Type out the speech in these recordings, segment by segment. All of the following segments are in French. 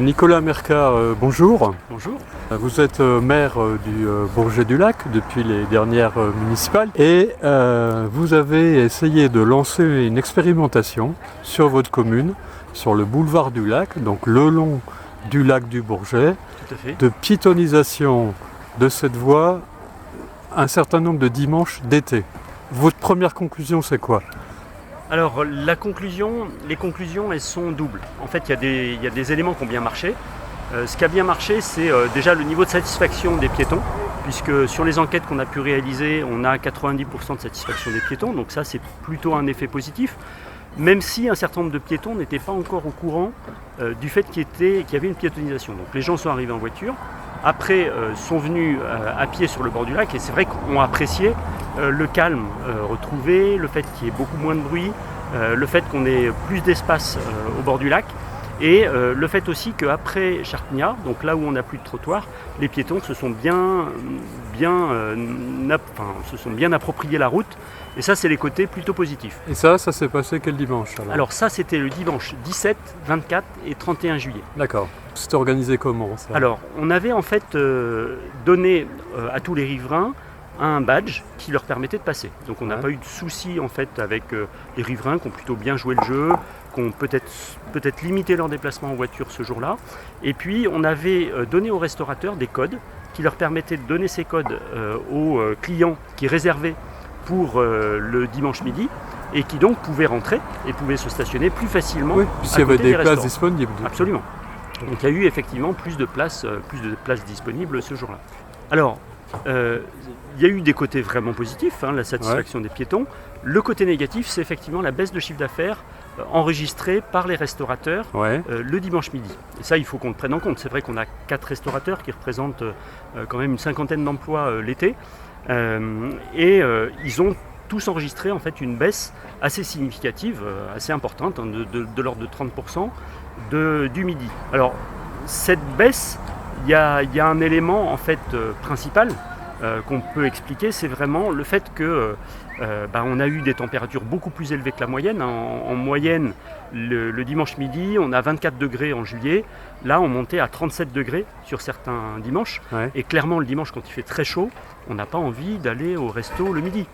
Nicolas Mercat, bonjour. Bonjour. Vous êtes maire du Bourget-du-Lac depuis les dernières municipales et vous avez essayé de lancer une expérimentation sur votre commune, sur le boulevard du Lac, donc le long du lac du Bourget, Tout à fait. de piétonisation de cette voie un certain nombre de dimanches d'été. Votre première conclusion, c'est quoi ? Alors les conclusions, elles sont doubles. En fait, il y a des éléments qui ont bien marché. Ce qui a bien marché, c'est déjà le niveau de satisfaction des piétons, puisque sur les enquêtes qu'on a pu réaliser, on a 90% de satisfaction des piétons, donc ça c'est plutôt un effet positif, même si un certain nombre de piétons n'étaient pas encore au courant du fait qu'il y avait une piétonisation. Donc les gens sont arrivés en voiture, après sont venus à pied sur le bord du lac, et c'est vrai qu'on a apprécié le calme retrouvé, le fait qu'il y ait beaucoup moins de bruit, le fait qu'on ait plus d'espace au bord du lac, et le fait aussi qu'après Charpignat, donc là où on n'a plus de trottoir, les piétons se sont bien approprié la route, et ça c'est les côtés plutôt positifs. Et ça s'est passé quel dimanche Alors ça c'était le dimanche 17, 24 et 31 juillet. D'accord. C'était organisé comment ça ? Alors on avait en fait donné à tous les riverains un badge qui leur permettait de passer. Donc on n'a pas eu de soucis en fait avec les riverains qui ont plutôt bien joué le jeu, qui ont peut-être limité leur déplacement en voiture ce jour-là. Et puis on avait donné aux restaurateurs des codes qui leur permettaient de donner ces codes aux clients qui réservaient pour le dimanche midi et qui donc pouvaient rentrer et pouvaient se stationner plus facilement. Oui, puisqu'il y avait des places disponibles. Absolument. Donc il y a eu effectivement plus de places disponibles ce jour-là. Alors, il y a eu des côtés vraiment positifs, la satisfaction des piétons. Le côté négatif, c'est effectivement la baisse de chiffre d'affaires enregistrée par les restaurateurs le dimanche midi. Et ça, il faut qu'on le prenne en compte. C'est vrai qu'on a 4 restaurateurs qui représentent quand même une cinquantaine d'emplois l'été. Ils ont tous enregistré en fait une baisse assez significative, assez importante, de l'ordre de 30% du midi. Alors, cette baisse, il y a un élément en fait principal qu'on peut expliquer, c'est vraiment le fait que on a eu des températures beaucoup plus élevées que la moyenne. En moyenne, le dimanche midi, on a 24 degrés en juillet. Là, on montait à 37 degrés sur certains dimanches. Et clairement, le dimanche, quand il fait très chaud, on n'a pas envie d'aller au resto le midi.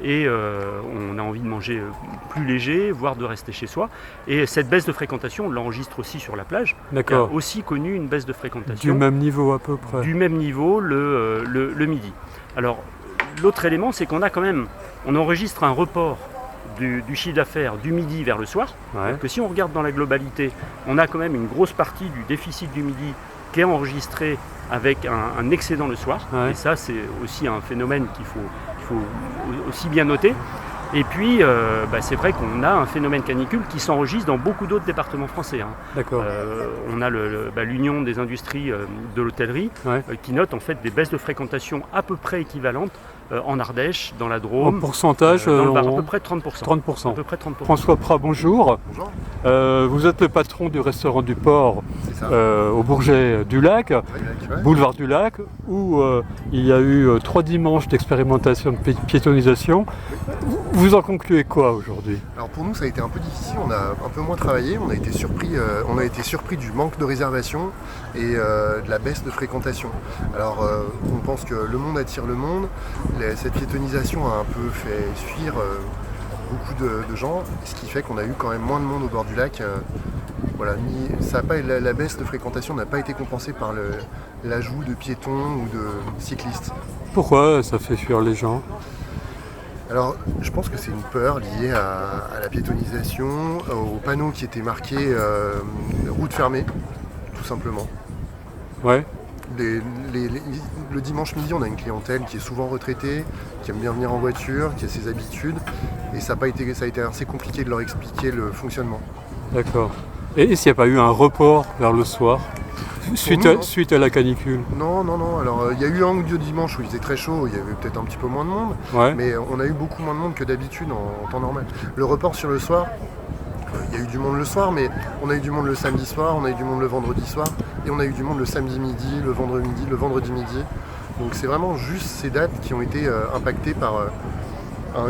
Et on a envie de manger plus léger, voire de rester chez soi. Et cette baisse de fréquentation, on l'enregistre aussi sur la plage. D'accord. Il y a aussi connu une baisse de fréquentation. Du même niveau à peu près. Du même niveau le midi. Alors, l'autre élément, c'est qu'on a quand même, on enregistre un report du chiffre d'affaires du midi vers le soir. Donc, si on regarde dans la globalité, on a quand même une grosse partie du déficit du midi qui est enregistré avec un excédent le soir. Et ça, c'est aussi un phénomène qu'il faut aussi bien noter. Et puis, c'est vrai qu'on a un phénomène canicule qui s'enregistre dans beaucoup d'autres départements français. D'accord. On a l'Union des industries de l'hôtellerie qui note en fait des baisses de fréquentation à peu près équivalentes en Ardèche, dans la Drôme. En pourcentage, dans le Var, à peu près 30%. 30%. À peu près 30%. François Prat, bonjour. Bonjour. Vous êtes le patron du restaurant du Port au Bourget du Lac, boulevard du Lac, où il y a eu 3 dimanches d'expérimentation de piétonisation. Vous en concluez quoi aujourd'hui ? Alors pour nous, ça a été un peu difficile, on a un peu moins travaillé, on a été surpris du manque de réservation et de la baisse de fréquentation. Alors on pense que le monde attire le monde, cette piétonisation a un peu fait fuir beaucoup de gens, ce qui fait qu'on a eu quand même moins de monde au bord du lac. La baisse de fréquentation n'a pas été compensée par l'ajout de piétons ou de cyclistes. Pourquoi ça fait fuir les gens ? Alors, je pense que c'est une peur liée à la piétonisation, aux panneaux qui étaient marqués route fermée, tout simplement. Ouais. Le dimanche midi, on a une clientèle qui est souvent retraitée, qui aime bien venir en voiture, qui a ses habitudes, et ça a été assez compliqué de leur expliquer le fonctionnement. D'accord. Et s'il n'y a pas eu un report vers le soir suite à la canicule ? Non. Alors, il y a eu un ou deux dimanches où il faisait très chaud, il y avait peut-être un petit peu moins de monde, mais on a eu beaucoup moins de monde que d'habitude en temps normal. Le report sur le soir, il y a eu du monde le soir, mais on a eu du monde le samedi soir, on a eu du monde le vendredi soir, et on a eu du monde le samedi midi, le vendredi midi. Donc c'est vraiment juste ces dates qui ont été impactées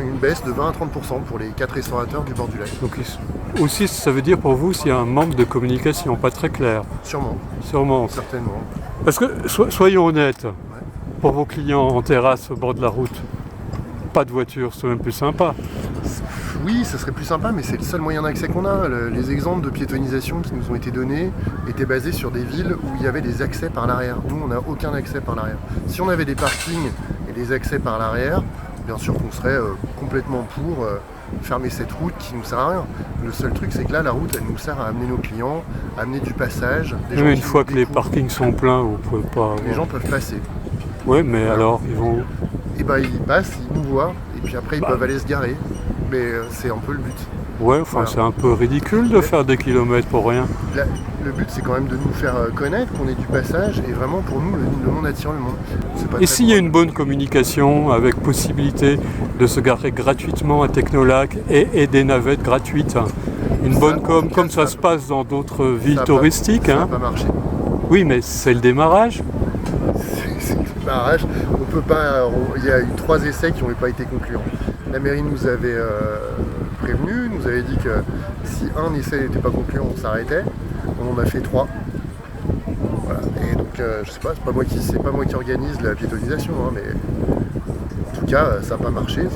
une baisse de 20 à 30% pour les 4 restaurateurs du bord du lac. Donc aussi, ça veut dire pour vous s'il y a un manque de communication, pas très clair. Sûrement, certainement. Parce que, soyons honnêtes, pour vos clients en terrasse au bord de la route, pas de voiture, c'est même plus sympa. Oui, ça serait plus sympa, mais c'est le seul moyen d'accès qu'on a. Les exemples de piétonisation qui nous ont été donnés étaient basés sur des villes où il y avait des accès par l'arrière. Nous, on n'a aucun accès par l'arrière. Si on avait des parkings et des accès par l'arrière, bien sûr qu'on serait complètement pour fermer cette route qui ne nous sert à rien. Le seul truc, c'est que là, la route, elle nous sert à amener nos clients, à amener du passage. Mais une fois que les parkings sont pleins, vous pouvez pas... Les gens peuvent passer. Oui, mais alors, ils vont... Et ils passent, ils nous voient, et puis après, ils peuvent aller se garer. Mais c'est un peu le but. Ouais, enfin, c'est un peu ridicule de faire des kilomètres pour rien. Le but, c'est quand même de nous faire connaître qu'on ait du passage, et vraiment, pour nous, le monde attire le monde. Et s'il y a une bonne communication avec possibilité de se garer gratuitement à Technolac et des navettes gratuites, une bonne com, comme ça se passe dans d'autres villes touristiques. Ça n'a pas marché. Oui, mais c'est le démarrage. C'est le démarrage. On peut pas. Il y a eu 3 essais qui n'ont pas été concluants. La mairie nous avait prévenu, nous avait dit que si un essai n'était pas concluant, on s'arrêtait. On en a fait 3. Voilà. Et donc, je sais pas, c'est pas moi qui organise la piétonisation, hein, mais en tout cas, ça n'a pas marché,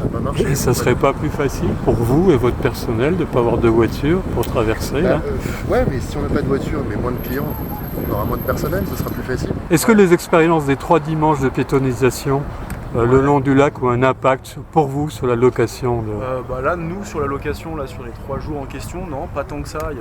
Et ça serait pas plus facile pour vous et votre personnel de ne pas avoir de voiture pour traverser là ouais, mais si on n'a pas de voiture, mais moins de clients, on aura moins de personnel, ce sera plus facile. Est-ce que les expériences des 3 dimanches de piétonisation le long du lac ont un impact pour vous sur la location Là, nous, sur la location, là, sur les 3 jours en question, non, pas tant que ça. Il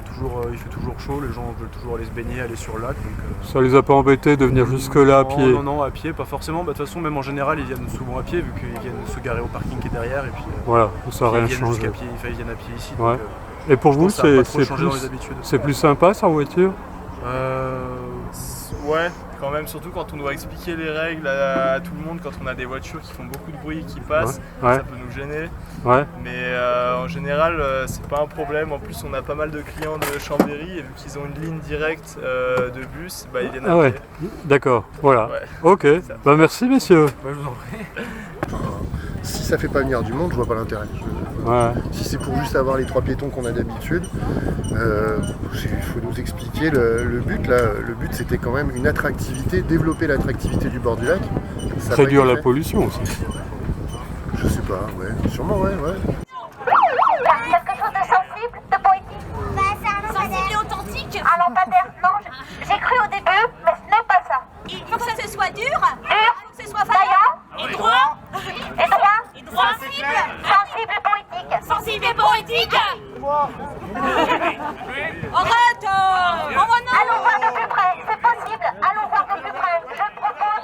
fait toujours chaud, les gens veulent toujours aller se baigner, aller sur le lac. Donc, ça les a pas embêtés de venir jusque-là à pied? Non, à pied, pas forcément. De toute façon, même en général, ils viennent souvent à pied, vu qu'ils viennent se garer au parking qui est derrière. Et puis, voilà, ça n'a rien changé. Ils viennent à pied ici. Ouais. Donc, et pour vous, c'est plus sympa sans voiture? Ouais, quand même, surtout quand on doit expliquer les règles à tout le monde, quand on a des voitures qui font beaucoup de bruit, qui passent, ça peut nous gêner. Ouais. Mais en général, c'est pas un problème. En plus, on a pas mal de clients de Chambéry et vu qu'ils ont une ligne directe de bus, ils viennent à pied. D'accord, voilà. Ouais. Ok, merci messieurs. Je vous en prie. Si ça fait pas venir du monde, je vois pas l'intérêt. Si c'est pour juste avoir les 3 piétons qu'on a d'habitude, il faut nous expliquer le but. Le but, c'était quand même une attractivité, développer l'attractivité du bord du lac. Réduire la pollution aussi. Je sais pas, sûrement, ouais. Quelque chose de sensible, de poétique. Sensible et authentique. Un lampadaire, non, j'ai cru au début, mais ce n'est pas ça. Il faut que ce soit dur. Dur, Que ce soit vaillant. Et droit. et droit, sensible et poétique. Sensible et poétique. Arrête. Allons voir de plus près, c'est possible. Allons voir de plus près. Je propose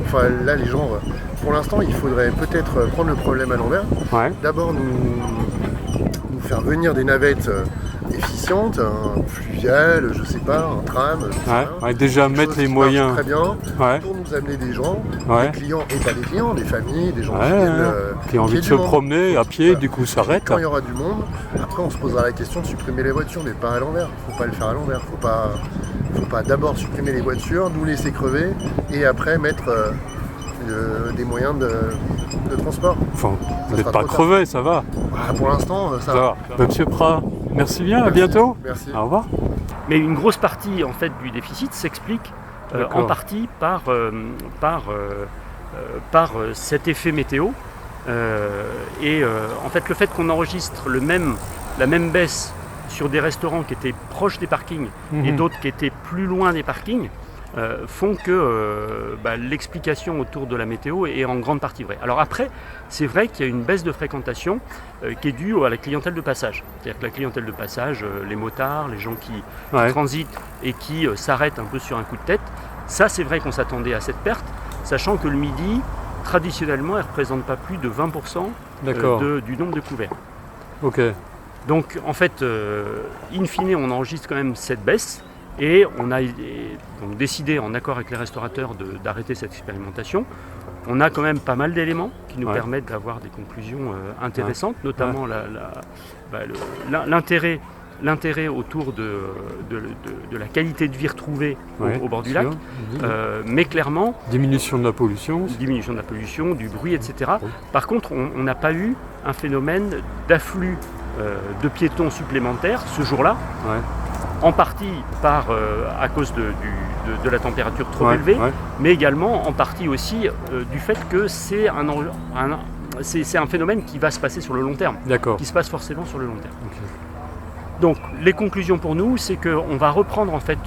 Enfin, là, les gens, pour l'instant, il faudrait peut-être prendre le problème à l'envers. D'abord, nous faire venir des navettes efficientes, un fluvial, je sais pas, un tram. Déjà mettre les moyens. Très bien, pour nous amener des gens, des clients, et pas des clients, des familles, des gens qui ont envie de se promener à pied, du coup s'arrête. Quand il y aura du monde, après on se posera la question de supprimer les voitures, mais pas à l'envers. Faut pas le faire à l'envers. Faut pas d'abord supprimer les voitures, nous laisser crever, et après mettre des moyens de transport. Enfin, vous n'êtes pas crevé, ça va. Pour l'instant, ça va. Monsieur Prat, merci bien, à bientôt. Merci. Au revoir. Mais une grosse partie en fait du déficit s'explique en partie par cet effet météo en fait le fait qu'on enregistre la même baisse sur des restaurants qui étaient proches des parkings et d'autres qui étaient plus loin des parkings font que l'explication autour de la météo est en grande partie vraie. Alors après, c'est vrai qu'il y a une baisse de fréquentation qui est due à la clientèle de passage. C'est-à-dire que la clientèle de passage, les motards, les gens qui transitent et qui s'arrêtent un peu sur un coup de tête, ça c'est vrai qu'on s'attendait à cette perte, sachant que le midi, traditionnellement, elle ne représente pas plus de 20% du nombre de couverts. Ok. Donc en fait, in fine, on enregistre quand même cette baisse. Et on a donc décidé, en accord avec les restaurateurs, d'arrêter cette expérimentation. On a quand même pas mal d'éléments qui nous permettent d'avoir des conclusions intéressantes, notamment l'intérêt l'intérêt autour de la qualité de vie retrouvée au bord du lac, mais clairement... Diminution de la pollution. Diminution de la pollution, du bruit, etc. Oui. Par contre, on n'a pas eu un phénomène d'afflux de piétons supplémentaires ce jour-là, en partie à cause de la température trop élevée, mais également en partie aussi du fait que c'est un phénomène qui va se passer sur le long terme, qui se passe forcément sur le long terme. Okay. Donc les conclusions pour nous, c'est qu'on va reprendre en fait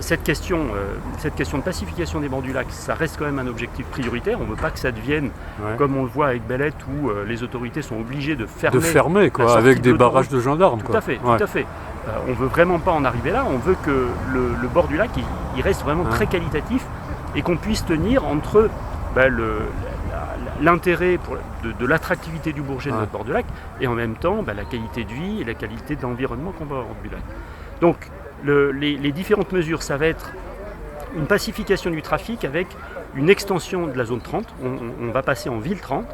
cette question de pacification des bords du lac. Ça reste quand même un objectif prioritaire. On ne veut pas que ça devienne comme on le voit avec Bellette où les autorités sont obligées de fermer. De fermer quoi, avec des barrages de gendarmes. Tout à fait, tout à fait. On ne veut vraiment pas en arriver là. On veut que le bord du lac il reste vraiment très qualitatif et qu'on puisse tenir entre l'intérêt de l'attractivité du Bourget de notre bord du lac et en même temps la qualité de vie et la qualité de l'environnement qu'on va avoir au bord du lac. Donc les différentes mesures, ça va être une pacification du trafic avec une extension de la zone 30. On va passer en ville 30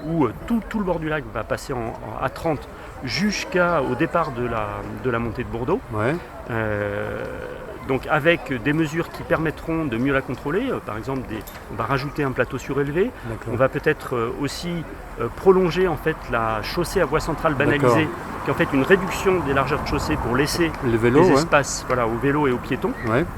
où tout le bord du lac va passer à 30 jusqu'au départ de la montée de Bourdeau. Donc avec des mesures qui permettront de mieux la contrôler, par exemple on va rajouter un plateau surélevé, on va peut-être aussi prolonger en fait la chaussée à voie centrale banalisée, qui est en fait une réduction des largeurs de chaussée pour laisser des espaces aux vélos et aux piétons,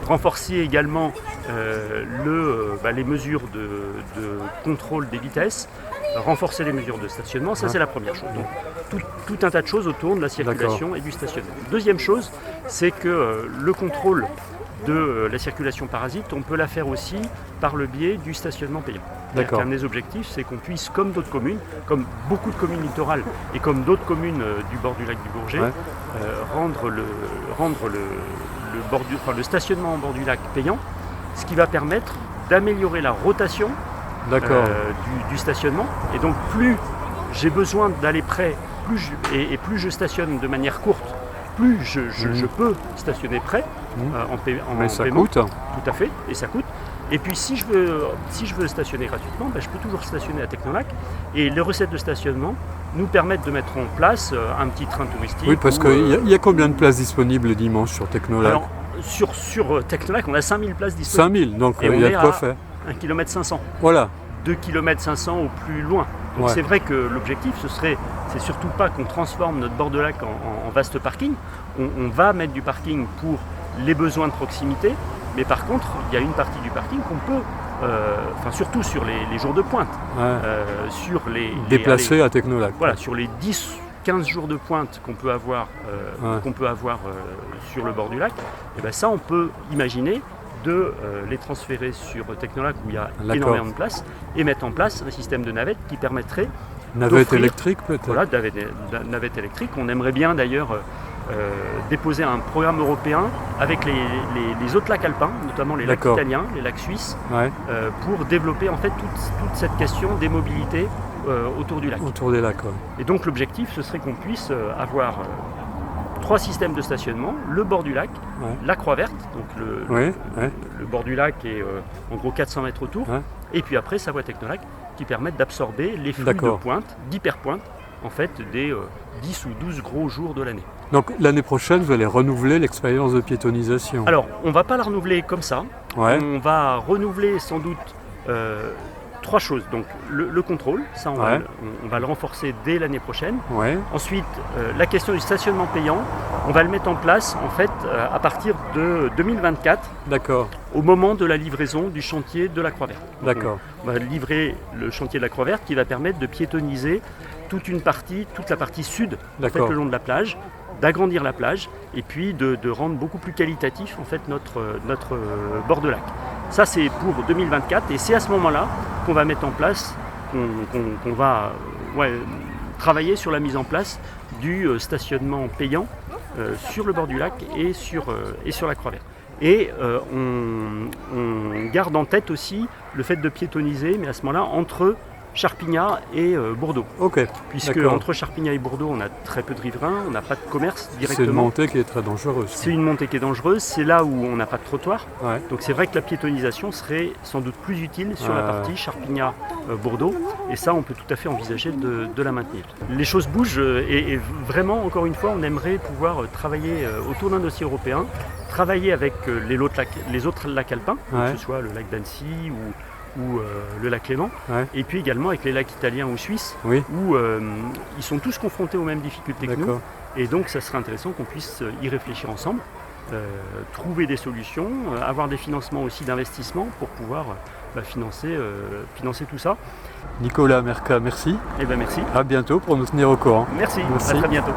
renforcer également les mesures de contrôle des vitesses, renforcer les mesures de stationnement, ça c'est la première chose. Donc tout un tas de choses autour de la circulation et du stationnement. Deuxième chose, c'est que le contrôle de la circulation parasite, on peut la faire aussi par le biais du stationnement payant. Un des objectifs, c'est qu'on puisse, comme d'autres communes, comme beaucoup de communes littorales et comme d'autres communes du bord du lac du Bourget, rendre le stationnement au bord du lac payant, ce qui va permettre d'améliorer la rotation du stationnement. Et donc plus j'ai besoin d'aller près, plus je stationne de manière courte, plus je peux stationner près en mais ça paiement. Coûte. Tout à fait, et ça coûte. Et puis si je veux stationner gratuitement, je peux toujours stationner à Technolac. Et les recettes de stationnement nous permettent de mettre en place un petit train touristique. Oui, parce qu'il y a combien de places disponibles dimanche sur Technolac? Alors, sur Technolac, on a 5000 places disponibles. 5000, donc il y a de quoi faire. 1 km 500. Voilà. 2 km 500 au plus loin. Donc c'est vrai que l'objectif, c'est surtout pas qu'on transforme notre bord de lac en vaste parking. On va mettre du parking pour les besoins de proximité, mais par contre, il y a une partie du parking qu'on peut, surtout sur les jours de pointe, sur déplacer à Technolac. Voilà, sur les 10-15 jours de pointe qu'on peut avoir, sur le bord du lac, et ça on peut imaginer de les transférer sur Technolac où il y a énormément de place et mettre en place un système de navette qui permettrait navette électrique peut-être. Voilà, navette électrique. On aimerait bien d'ailleurs déposer un programme européen avec les autres lacs alpins, notamment les lacs italiens, les lacs suisses, pour développer en fait toute cette question des mobilités autour du lac. Autour des lacs, Et donc l'objectif, ce serait qu'on puisse avoir 3 systèmes de stationnement, le bord du lac, la croix verte, donc le bord du lac est en gros 400 mètres autour, et puis après sa voie Technolac qui permettent d'absorber les flux de pointe, d'hyperpointe, en fait des 10 ou 12 gros jours de l'année. Donc l'année prochaine, vous allez renouveler l'expérience de piétonisation. Alors, on ne va pas la renouveler comme ça, on va renouveler sans doute 3 choses. Donc le contrôle, ça on va le renforcer dès l'année prochaine. Ensuite, la question du stationnement payant, on va le mettre en place en fait à partir de 2024. Au moment de la livraison du chantier de la Croix Verte. On va livrer le chantier de la Croix Verte qui va permettre de piétoniser toute la partie sud en fait, le long de la plage, d'agrandir la plage et puis de rendre beaucoup plus qualitatif en fait notre bord de lac. Ça c'est pour 2024 et c'est à ce moment-là qu'on va mettre en place, qu'on va travailler sur la mise en place du stationnement payant sur le bord du lac et sur la Croix Verte. Et on garde en tête aussi le fait de piétoniser, mais à ce moment-là, entre Charpignat et Bourdeaux. Ok. Puisque d'accord. entre Charpignat et Bourdeaux, on a très peu de riverains, on n'a pas de commerce C'est une directement. montée qui est très dangereuse. C'est une montée qui est dangereuse, c'est là où on n'a pas de trottoir. Ouais. Donc c'est vrai que la piétonisation serait sans doute plus utile sur la partie Charpignat-Bordeaux. Et ça, on peut tout à fait envisager de la maintenir. Les choses bougent et vraiment, encore une fois, on aimerait pouvoir travailler autour d'un dossier européen, travailler avec les autres lacs alpins, Ouais. que ce soit le lac d'Annecy ou le lac Léman, Ouais. et puis également avec les lacs italiens ou suisses, Oui. où ils sont tous confrontés aux mêmes difficultés que nous. D'accord. Et donc ça serait intéressant qu'on puisse y réfléchir ensemble, trouver des solutions, avoir des financements aussi d'investissement pour pouvoir financer tout ça. Nicolas Merca, merci. Et bien merci. À bientôt pour nous tenir au courant. Merci, Merci. à très bientôt.